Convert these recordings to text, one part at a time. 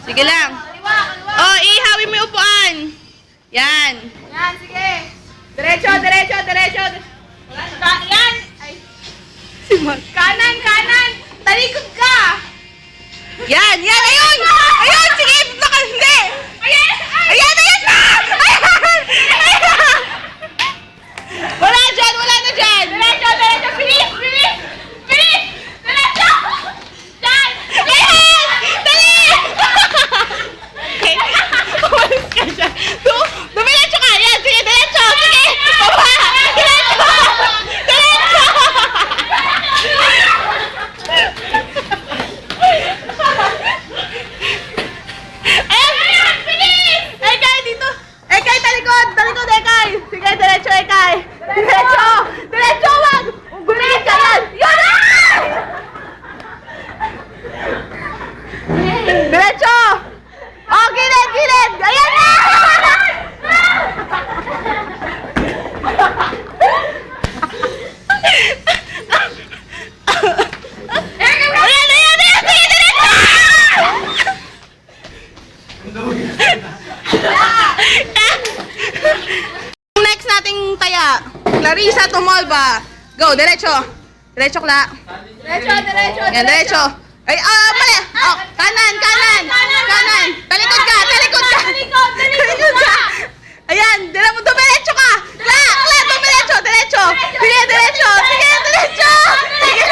Sige lang. Oh, ihawin mo yung upuan. Yan. Yan, sige. Diretso, diretso, diretso. Yan. Ay. Kanan, kanan. Talikod ka. Yan, yan. Ayun. Ayun, sige. Baka hindi. Ayan. Ayan, ayan na. Ayan. Ayan. Wala dyan, wala na dyan. Diretso, diretso. Bilis, bilis. Bilis. Diretso. Yan. Ayan. Dali. Okay. Umalis ka siya. Dumiretso ka. Yan, sige, diretso. Sige. Baba. Diretso. Diretso. Ayan, bilis. Ekay, dito. Ekay, talikod. Talikod, Ekay. Sige, diretso, Ekay. Diretso. Diretso, wag. Gumilit ka yan. Yan. Diretso. Oh, gilid, gilid. Ayan na. Ayan, ayan, ayan. Sige, diretso. Next nating taya. Clarissa Tumolba. Go, diretso. Diretso, Kla. Diretso, diretso. Yan, diretso. Ay, mali. Oh, kanan, kanan. Kanan. Talikod ka, talikod ka. Talikod, talikod ka. Ayan, dumiretso ka. Kla, Kla, dumiretso, diretso. Sige, diretso. Sige, diretso. Sige.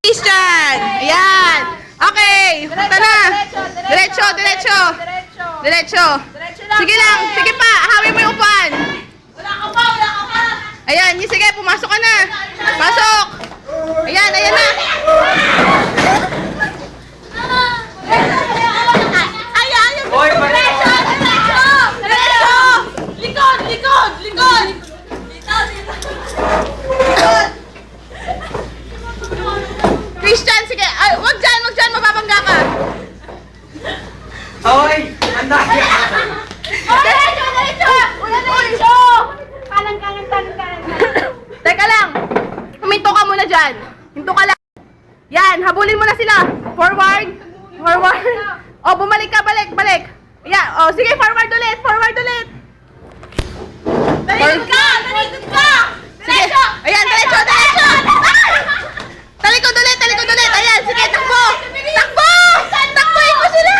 Christian. Ayan. Okay, punta na. Diretso, diretso. Diretso. Diretso. Diretso lang. Sige lang, sige pa. Hawin mo yung upuan. Wala ka pa, wala ka pa. Ayan, sige, pumasok ka na. Pasok. Ayan, ayan na. Ayan, ayan. Hoy, Diretso, diretso. Diretso. Likod, likod, likod. Dito, dito. Christian, sige. Ay, wag dyan, mababangga ka. Hoy! Anda! Diretso, diretso. Diretso. Kanan, kanan, kanan, kanan. Teka lang. Huminto ka muna dyan. Hinto ka lang. Yan, habulin mo na sila. Forward. Forward. O, bumalik ka, balik, balik. Yan, o, sige, forward ulit, forward ulit. Talikod ka, talikod ka. Sige. Ayan, diretso, diretso. Talikod ulit. Ayan, sige, takbo. Takbo! Takboin mo sila!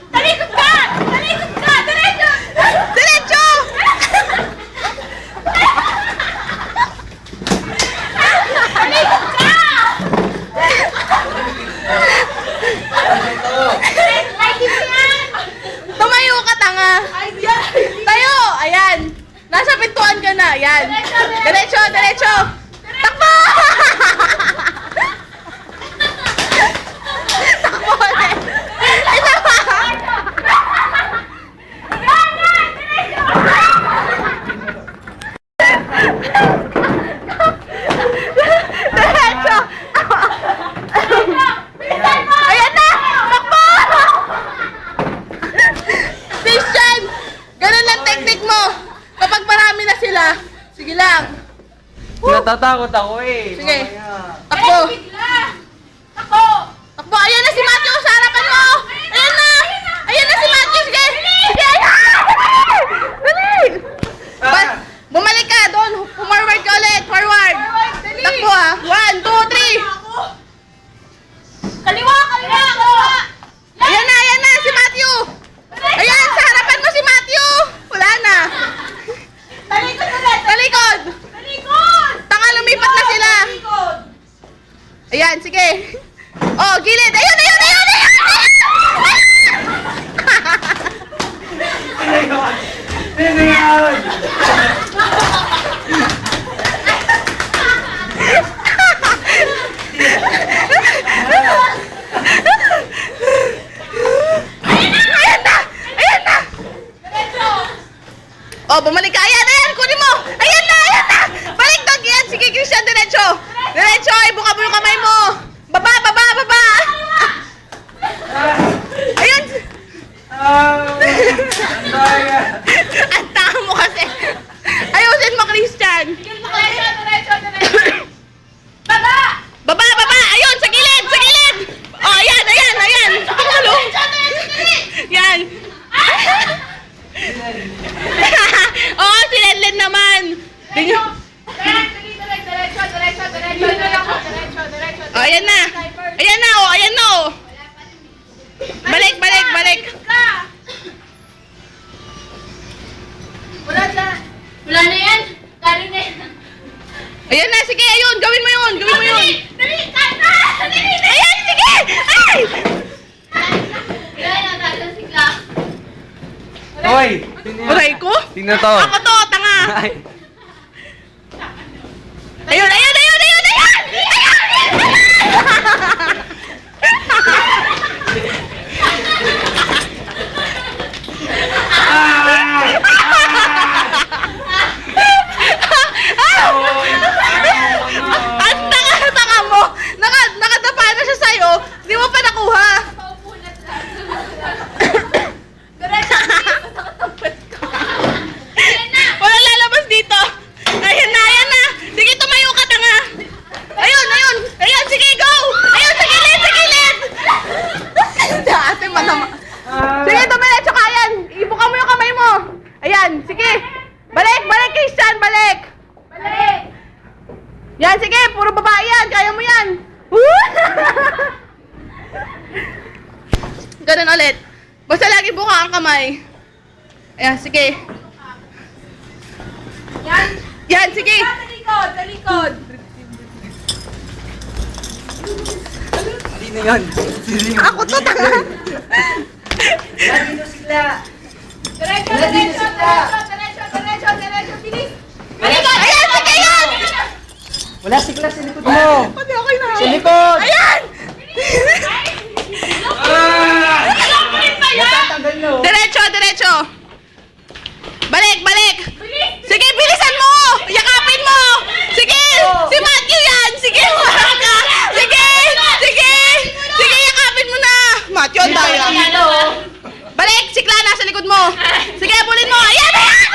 Talikod ka, talikod ka, diretso. Diretso! Talikod ka. Ay, di ba yan? Tumayo ka, tanga. Ay, yan. Tayo! Ayan. Nasa pintuan ka na. Ayan. Diretso, diretso. Takbo! Takbo ulit. Isa pa. Diretso. Ayan na! Takbo! Christian! Ganun lang technique mo. Kapag marami na sila, sige lang. Natatakot ako eh. Sige. Mamaya. Takbo. Bigla. Ako. Takbo. Ayan na si Matthew sa harapan mo. Ayan na. Ayan na si Matthew. Sige. Sige. Ayan. Dali. Ah! Bumalik ka doon. Forward ka ulit. Forward. Dali. Takbo ah. 1, 2, 3. Kaliwa, kaliwa, kaliwa. Ayan na si Matthew. Ayan, sa harapan mo si Matthew. Wala na. Talikod ulit. Talikod. Talikod. Tanga, lumipat na sila. Talikod. Ayan, sige. Oh, gilid. Ayun, ayun, ayun, ayun. Sino yan? Ayan na. Ayan na. Diretso. Oh, bumalik ka. Ayan, ayan, kunin mo. Ayan na, ayan na. Baliktad yan. Sige, Christian, diretso. Diretso, ibuka mo yung kamay mo. Baba, baba, baba. Ayan. Ah! Anda yan! Ang tanga mo kasi. Ayan na, sige, ayun, gawin mo yun, gawin mo yun. Dali! Kanta! Dali! Ayan, sige! Ay! Kaya na, dali si Cla. Hoy! Sino yan? Aray ko? Sino to? Ako to, tanga. Ay. Ayun, ayun, ayun, ayun, ayun! Ang tanga mo! Nakadapa na siya sa'yo, di mo pa nakuha. Walang lalabas dito. Ayan na, ayan na. Sige, tumayo ka, tanga. Ayun, ayun. Ayun, sige, go. Ayun, sa gilid, sa gilid. Ate, manama. Sige, dumiretso ka, ayan. Ibuka mo yung kamay mo. Ayan, sige. Balik, balik, Christian, balik. Balik! Yan, sige, puro babae yan. Kaya mo yan. Woo! Ganun ulit. Basta lagi buka ang kamay. Ayan, sige. Yan! Yan, sige. Sa likod! Sa likod! Sino yan? Sino? Ako to, tanga. Dito sila. Diretso! Wala dito Diretso! sila. Diretso! Diretso! Diretso! Bilis! Ayan, sige yan. Wala si Cla sa likod mo. Pati okay na. Sa likod! Ayan. Ah! Lock-in ba yan? Natatanggal nyo. Diretso, diretso. Balik, balik. Bilis! Sige, bilisan mo. Yakapin mo. Sige, si Matthew yan. Sige, wala ka. Sige, sige. Sige, yakapin mo na. Matthew, ang daya. Balik, si Cla nasa likod mo. Sige, bulin mo. Ayan, ayan.